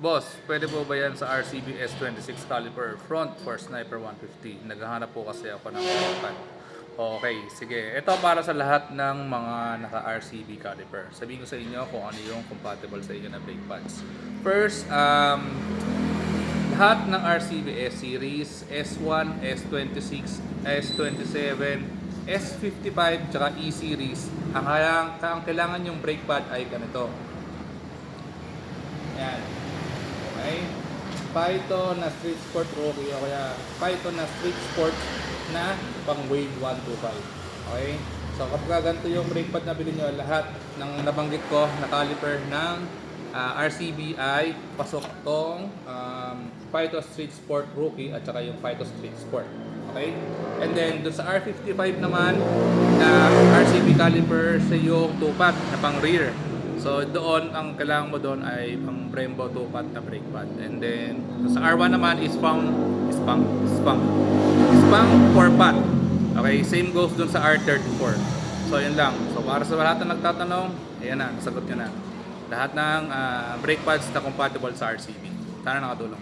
Boss, pwede po ba yan sa RCB S26 caliper front for Sniper 150? Naghahanap po kasi ako ng brake pad. Okay, sige. Ito para sa lahat ng mga naka-RCB caliper. Sabihin ko sa inyo kung ano yung compatible sa inyo na brake pads. First, lahat ng RCB S-Series, S1, S26, S27, S55, tsaka E-Series, ang kailangan yung brake pad ay ganito. Yan. Okay? Python na Street Sport Rookie o kaya Python na Street Sport na pang Wave 125. Okay? So kapag ganito yung brake pad na bilhin nyo, lahat ng nabanggit ko na caliper ng RCB ay pasok tong Python Street Sport Rookie at saka yung Python Street Sport. Okay? And then dun sa R55 naman na RCB caliper sa yung 2-pack na pang rear. So doon, ang kailangan mo doon ay pang Brembo 2-pot na brake pad. And then sa R1 naman is spang 4-pot. Okay, same goes doon sa R34. So yun lang. So para sa lahat na nagtatanong, ayan na, sagot nyo na. Lahat ng brake pads na compatible sa RCB. Sana nakatulong.